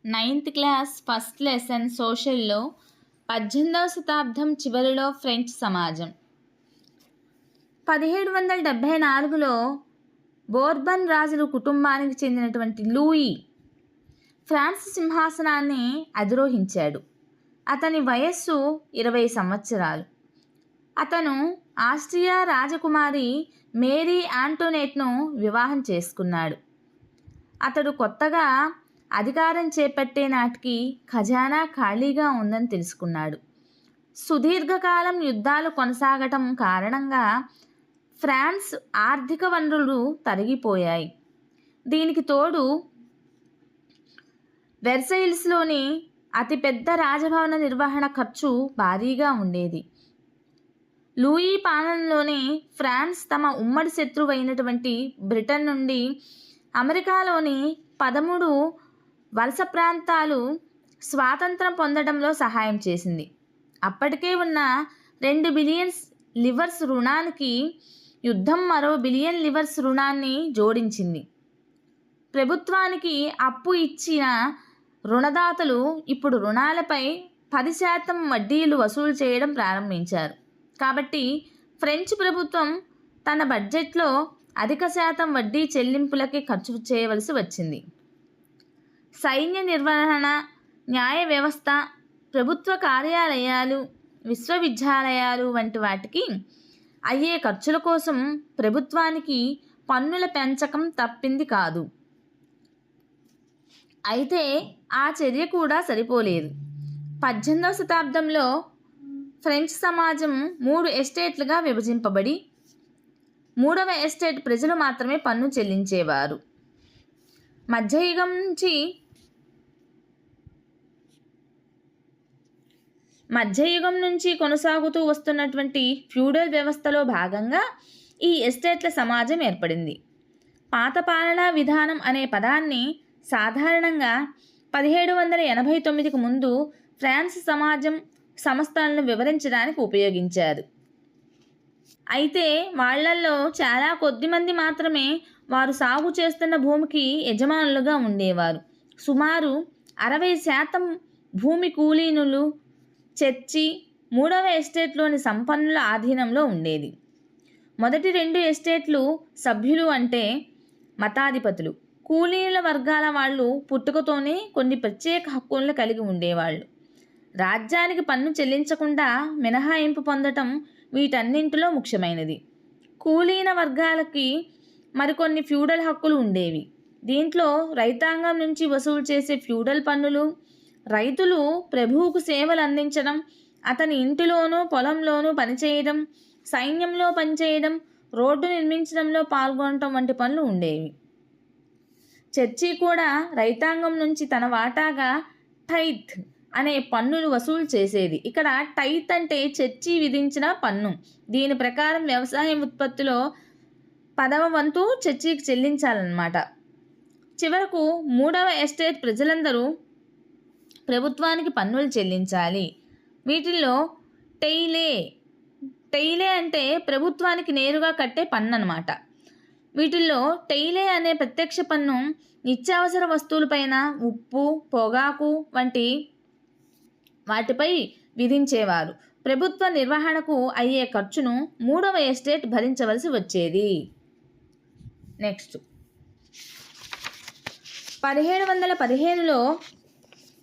Ninth class first lesson సోషల్లో 18వ శతాబ్దం చివరిలో French సమాజం. 1774లో బోర్బన్ రాజుల కుటుంబానికి చెందినటువంటి లూయి ఫ్రాన్స్ సింహాసనాన్ని అధిరోహించాడు. అతని వయస్సు 20 సంవత్సరాలు. అతను ఆస్ట్రియా రాజకుమారి మేరీ ఆంటోనేట్ను వివాహం చేసుకున్నాడు. అతడు కొత్తగా అధికారం చేపట్టే నాటికి ఖజానా ఖాళీగా ఉందని తెలుసుకున్నాడు. సుదీర్ఘకాలం యుద్ధాలు కొనసాగటం కారణంగా ఫ్రాన్స్ ఆర్థిక వనరులు తరిగిపోయాయి. దీనికి తోడు వెర్సైల్స్లోని అతిపెద్ద రాజభవన నిర్వహణ ఖర్చు భారీగా ఉండేది. లూయి పాలనలోని ఫ్రాన్స్ తమ ఉమ్మడి శత్రువైనటువంటి బ్రిటన్ నుండి అమెరికాలోని 13 వలస ప్రాంతాలు స్వాతంత్రం పొందడంలో సహాయం చేసింది. అప్పటికే ఉన్న 2 బిలియన్ లివర్స్ రుణానికి యుద్ధం మరో బిలియన్ లివర్స్ రుణాన్ని జోడించింది. ప్రభుత్వానికి అప్పు ఇచ్చిన రుణదాతలు ఇప్పుడు రుణాలపై 10% వడ్డీలు వసూలు చేయడం ప్రారంభించారు. కాబట్టి ఫ్రెంచ్ ప్రభుత్వం తన బడ్జెట్లో అధిక శాతం వడ్డీ చెల్లింపులకి ఖర్చు చేయవలసి వచ్చింది. సైన్య నిర్వహణ, న్యాయ వ్యవస్థ, ప్రభుత్వ కార్యాలయాలు, విశ్వవిద్యాలయాలు వంటి వాటికి అయ్యే ఖర్చుల కోసం ప్రభుత్వానికి పన్నుల పెంచకం తప్పింది కాదు. అయితే ఆ చర్య కూడా సరిపోలేదు. 18వ శతాబ్దంలో ఫ్రెంచ్ సమాజం 3 ఎస్టేట్లుగా విభజింపబడి 3వ ఎస్టేట్ ప్రజలు మాత్రమే పన్ను చెల్లించేవారు. మధ్యయుగం నుంచి కొనసాగుతూ వస్తున్నటువంటి ఫ్యూడల్ వ్యవస్థలో భాగంగా ఈ ఎస్టేట్ల సమాజం ఏర్పడింది. పాత పాలనా విధానం అనే పదాన్ని సాధారణంగా 1789కు ముందు ఫ్రాన్స్ సమాజం సంస్థలను వివరించడానికి ఉపయోగించారు. అయితే వాళ్లల్లో చాలా కొద్దిమంది మాత్రమే వారు సాగు చేస్తున్న భూమికి యజమానులుగా ఉండేవారు. సుమారు 60% భూమి కూలీనులు, చర్చి, 3వ ఎస్టేట్లోని సంపన్నుల ఆధీనంలో ఉండేది. మొదటి 2 ఎస్టేట్లు సభ్యులు అంటే మతాధిపతులు. కూలీల వర్గాల వాళ్ళు పుట్టుకతోనే కొన్ని ప్రత్యేక హక్కులను కలిగి ఉండేవాళ్ళు. రాజ్యానికి పన్ను చెల్లించకుండా మినహాయింపు పొందటం వీటన్నింటిలో ముఖ్యమైనది. కూలీన వర్గాలకి మరికొన్ని ఫ్యూడల్ హక్కులు ఉండేవి. దీంట్లో రైతాంగం నుంచి వసూలు చేసే ఫ్యూడల్ పన్నులు, రైతులు ప్రభువుకు సేవలు అందించడం, అతని ఇంటిలోనూ పొలంలోనూ పనిచేయడం, సైన్యంలో పనిచేయడం, రోడ్డు నిర్మించడంలో పాల్గొనటం వంటి పనులు ఉండేవి. చర్చి కూడా రైతాంగం నుంచి తన వాటాగా టైత్ అనే పన్నులు వసూలు చేసేది. ఇక్కడ టైత్ అంటే చర్చి విధించిన పన్ను. దీని ప్రకారం వ్యవసాయ ఉత్పత్తిలో 10వ వంతు చర్చికి చెల్లించాలన్నమాట. చివరకు 3వ ఎస్టేట్ ప్రజలందరూ ప్రభుత్వానికి పన్నులు చెల్లించాలి. వీటిల్లో టెయిలే అంటే ప్రభుత్వానికి నేరుగా కట్టే పన్ను అన్నమాట. వీటిల్లో టెయిలే అనే ప్రత్యక్ష పన్ను నిత్యావసర వస్తువులపైన ఉప్పు, పొగాకు వంటి వాటిపై విధించేవారు. ప్రభుత్వ నిర్వహణకు అయ్యే ఖర్చును 3వ ఎస్టేట్ భరించవలసి వచ్చేది. నెక్స్ట్ 1715లో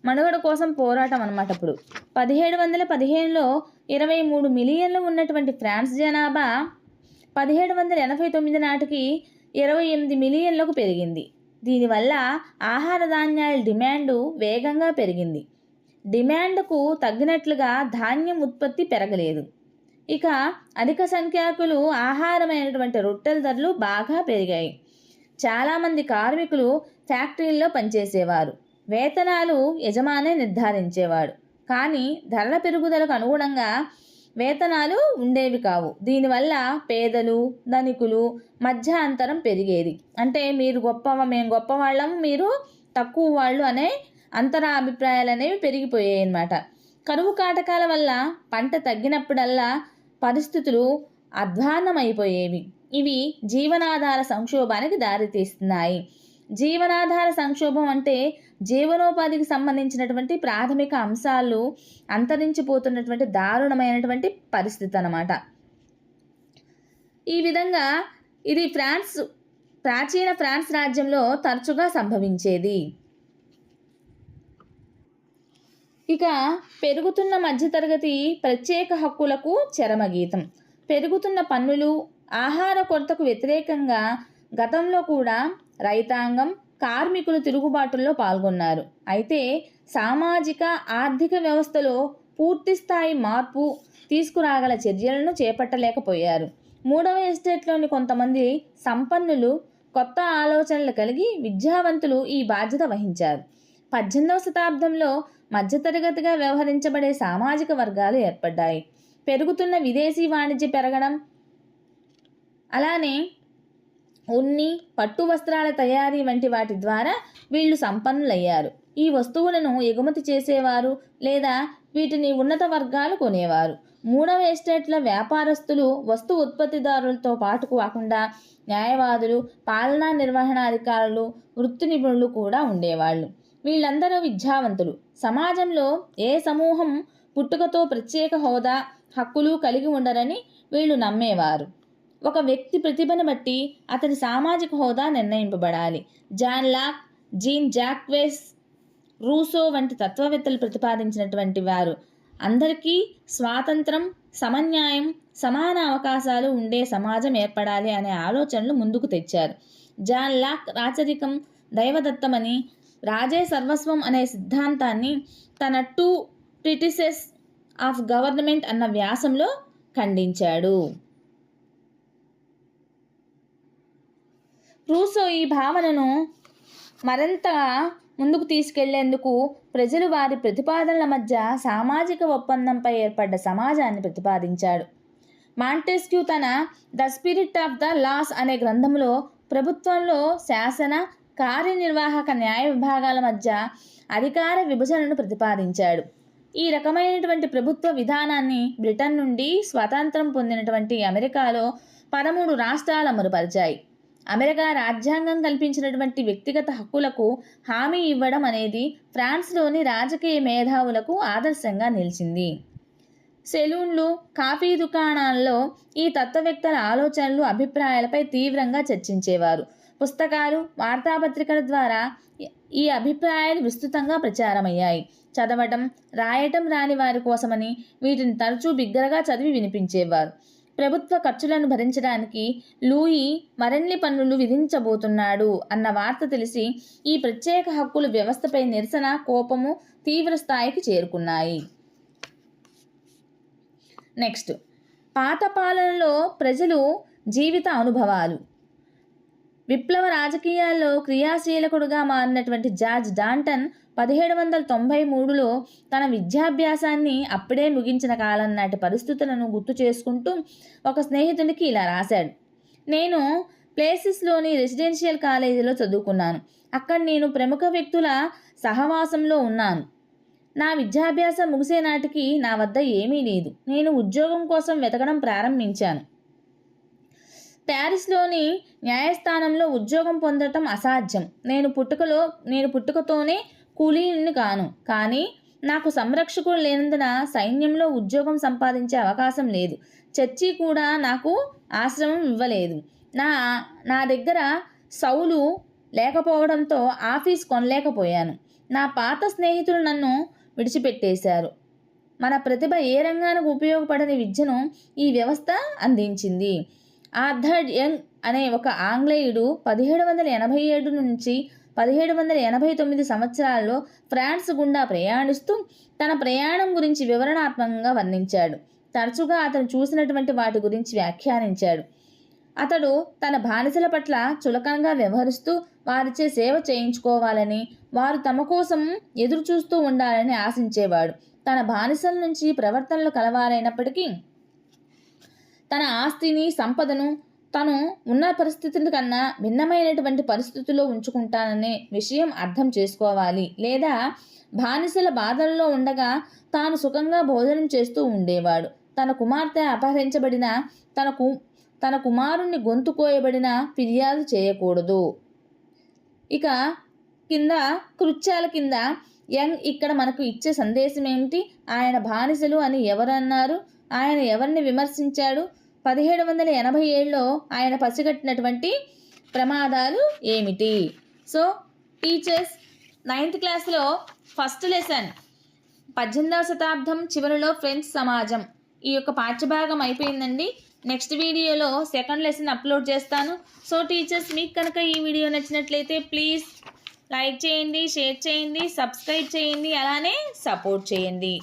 మనుగడ కోసం పోరాటం అన్నమాట. ఇప్పుడు 1715లో 23 మిలియన్లు ఉన్నటువంటి ఫ్రాన్స్ జనాభా 1789 నాటికి 28 మిలియన్లకు పెరిగింది. దీనివల్ల ఆహార ధాన్యాల డిమాండు వేగంగా పెరిగింది. డిమాండ్కు తగ్గినట్లుగా ధాన్యం ఉత్పత్తి పెరగలేదు. ఇక అధిక సంఖ్యాకులు ఆహారమైనటువంటి రొట్టెల ధరలు బాగా పెరిగాయి. చాలామంది కార్మికులు ఫ్యాక్టరీల్లో పనిచేసేవారు. వేతనాలు యజమానే నిర్ధారించేవాడు. కానీ ధరల పెరుగుదలకు అనుగుణంగా వేతనాలు ఉండేవి కావు. దీనివల్ల పేదలు, ధనికులు మధ్య అంతరం పెరిగేది. అంటే మీరు మేము గొప్పవాళ్ళం, మీరు తక్కువ వాళ్ళు అనే అంతర అభిప్రాయాలు అనేవి పెరిగిపోయాయి అన్నమాట. కరువు కాటకాల వల్ల పంట తగ్గినప్పుడల్లా పరిస్థితులు అధ్వాన్నమైపోయేవి. ఇవి జీవనాధార సంక్షోభానికి దారితీస్తున్నాయి. జీవనాధార సంక్షోభం అంటే జీవనోపాధికి సంబంధించినటువంటి ప్రాథమిక అంశాలు అంతరించిపోతున్నటువంటి దారుణమైనటువంటి పరిస్థితి అన్నమాట. ఈ విధంగా ఇది ప్రాచీన ఫ్రాన్స్ రాజ్యంలో తరచుగా సంభవించేది. ఇక పెరుగుతున్న మధ్యతరగతి ప్రత్యేక హక్కులకు చరమగీతం. పెరుగుతున్న పన్నులు, ఆహార కొరతకు వ్యతిరేకంగా గతంలో కూడా రైతాంగం, కార్మికులు తిరుగుబాటుల్లో పాల్గొన్నారు. అయితే సామాజిక ఆర్థిక వ్యవస్థలో పూర్తిస్థాయి మార్పు తీసుకురాగల చర్యలను చేపట్టలేకపోయారు. మూడవ ఎస్టేట్లోని కొంతమంది సంపన్నులు, కొత్త ఆలోచనలు కలిగి విద్యావంతులు ఈ బాధ్యత వహించారు. 18వ శతాబ్దంలో మధ్యతరగతిగా వ్యవహరించబడే సామాజిక వర్గాలు ఏర్పడ్డాయి. పెరుగుతున్న విదేశీ వాణిజ్య పెరగడం, అలానే ఉన్ని, పట్టు వస్త్రాల తయారీ వంటి వాటి ద్వారా వీళ్ళు సంపన్నులయ్యారు. ఈ వస్తువులను ఎగుమతి చేసేవారు లేదా వీటిని ఉన్నత వర్గాలు కొనేవారు. మూడవ ఎస్టేట్ల వ్యాపారస్తులు వస్తు ఉత్పత్తిదారులతో పాటు కాకుండా న్యాయవాదులు, పాలనా నిర్వహణాధికారులు, వృత్తి నిపుణులు కూడా ఉండేవాళ్ళు. వీళ్ళందరూ విద్యావంతులు. సమాజంలో ఏ సమూహం పుట్టుకతో ప్రత్యేక హోదా, హక్కులు కలిగి ఉండరని వీళ్ళు నమ్మేవారు. ఒక వ్యక్తి ప్రతిభను బట్టి అతని సామాజిక హోదా నిర్ణయింపబడాలి. John Locke, Jean Jacques Rousseau వంటి తత్వవేత్తలు ప్రతిపాదించినటువంటి వారు అందరికీ స్వాతంత్రం, సమన్యాయం, సమాన అవకాశాలు ఉండే సమాజం ఏర్పడాలి అనే ఆలోచనలు ముందుకు తెచ్చారు. జాన్ లాక్ రాచరికం దైవదత్తమని, రాజే సర్వస్వం అనే సిద్ధాంతాన్ని తన 2 ట్రిటిసెస్ ఆఫ్ గవర్నమెంట్ అన్న వ్యాసంలో ఖండించాడు. రూసో ఈ భావనను మరింతగా ముందుకు తీసుకెళ్లేందుకు ప్రజలు వారి ప్రతిపాదనల మధ్య సామాజిక ఒప్పందంపై ఏర్పడ్డ సమాజాన్ని ప్రతిపాదించాడు. మాంటెస్క్యూ తన the spirit of the laws అనే గ్రంథంలో ప్రభుత్వంలో శాసన, కార్యనిర్వాహక, న్యాయ విభాగాల మధ్య అధికార విభజనను ప్రతిపాదించాడు. ఈ రకమైనటువంటి ప్రభుత్వ విధానాన్ని బ్రిటన్ నుండి స్వాతంత్రం పొందినటువంటి అమెరికాలో 13 రాష్ట్రాలు అమలుపరిచాయి. అమెరికా రాజ్యాంగం కల్పించినటువంటి వ్యక్తిగత హక్కులకు హామీ ఇవ్వడం అనేది ఫ్రాన్స్లోని రాజకీయ మేధావులకు ఆదర్శంగా నిలిచింది. సెలూన్లు, కాఫీ దుకాణాల్లో ఈ తత్వవేత్తల ఆలోచనలు, అభిప్రాయాలపై తీవ్రంగా చర్చించేవారు. పుస్తకాలు, వార్తాపత్రికల ద్వారా ఈ అభిప్రాయాలు విస్తృతంగా ప్రచారమయ్యాయి. చదవటం, రాయటం రాని వారి కోసమని వీటిని తరచూ బిగ్గరగా చదివి వినిపించేవారు. ప్రభుత్వ ఖర్చులను భరించడానికి లూయి మరిన్ని పన్నులు విధించబోతున్నాడు అన్న వార్త తెలిసి ఈ ప్రత్యేక హక్కుల వ్యవస్థపై నిరసన, కోపము తీవ్ర స్థాయికి చేరుకున్నాయి. నెక్స్ట్, పాత పాలనలో ప్రజలు జీవిత అనుభవాలు. విప్లవ రాజకీయాల్లో క్రియాశీలకుడుగా మారినటువంటి జార్జ్ డాంటన్ 1793లో తన విద్యాభ్యాసాన్ని అప్పుడే ముగించిన కాలం నాటి పరిస్థితులను గుర్తు చేసుకుంటూ ఒక స్నేహితునికి ఇలా రాశాడు. నేను ప్లేసిస్లోని రెసిడెన్షియల్ కాలేజీలో చదువుకున్నాను. అక్కడ నేను ప్రముఖ వ్యక్తుల సహవాసంలో ఉన్నాను. నా విద్యాభ్యాసం ముగిసే నాటికి నా వద్ద ఏమీ లేదు. నేను ఉద్యోగం కోసం వెతకడం ప్రారంభించాను. ప్యారిస్లోని న్యాయస్థానంలో ఉద్యోగం పొందటం అసాధ్యం. నేను పుట్టుకతోనే కూలీని కాను. కానీ నాకు సంరక్షకుడు లేనందున సైన్యంలో ఉద్యోగం సంపాదించే అవకాశం లేదు. చర్చి కూడా నాకు ఆశ్రమం ఇవ్వలేదు. నా దగ్గర సౌలు లేకపోవడంతో ఆఫీస్ కొనలేకపోయాను. నా పాత స్నేహితులు నన్ను విడిచిపెట్టేశారు. మన ప్రతిభ ఏ రంగానికి ఉపయోగపడని విద్యను ఈ వ్యవస్థ అందించింది. ఆర్థర్ యంగ్ అనే ఒక ఆంగ్లేయుడు 1787 నుంచి 1789 సంవత్సరాల్లో ఫ్రాన్స్ గుండా ప్రయాణిస్తూ తన ప్రయాణం గురించి వివరణాత్మకంగా వర్ణించాడు. తరచుగా అతను చూసినటువంటి వాటి గురించి వ్యాఖ్యానించాడు. అతడు తన బానిసల పట్ల చులకనగా వ్యవహరిస్తూ వారిచే సేవ చేయించుకోవాలని, వారు తమ కోసం ఎదురు చూస్తూ ఉండాలని ఆశించేవాడు. తన బానిసల నుంచి ప్రవర్తనలు కలవారైనప్పటికీ తన ఆస్తిని, సంపదను తను ఉన్న పరిస్థితుల కన్నా భిన్నమైనటువంటి పరిస్థితుల్లో ఉంచుకుంటాననే విషయం అర్థం చేసుకోవాలి. లేదా బానిసల బాధల్లో ఉండగా తాను సుఖంగా భోజనం చేస్తూ ఉండేవాడు. తన కుమార్తె అపహరించబడిన, తన కుమారుణ్ణి గొంతు కోయబడిన ఫిర్యాదు చేయకూడదు. ఇక కింద కృత్యాల కింద యంగ్ ఇక్కడ మనకు ఇచ్చే సందేశం ఏమిటి? ఆయన బానిసలు అని ఎవరన్నారు? ఆయన ఎవరిని విమర్శించాడు? 1787లో ఆయన పసిగట్టినటువంటి ప్రమాదాలు ఏమిటి? సో టీచర్స్ 9th క్లాస్లో ఫస్ట్ లెసన్ 18వ శతాబ్దం చివరిలో ఫ్రెంచ్ సమాజం ఈ యొక్క పాఠ్యభాగం అయిపోయిందండి. నెక్స్ట్ వీడియోలో సెకండ్ లెసన్ అప్లోడ్ చేస్తాను. సో టీచర్స్ మీకు కనుక ఈ వీడియో నచ్చినట్లయితే ప్లీజ్ లైక్ చేయండి, షేర్ చేయండి, సబ్స్క్రైబ్ చేయండి, అలానే సపోర్ట్ చేయండి.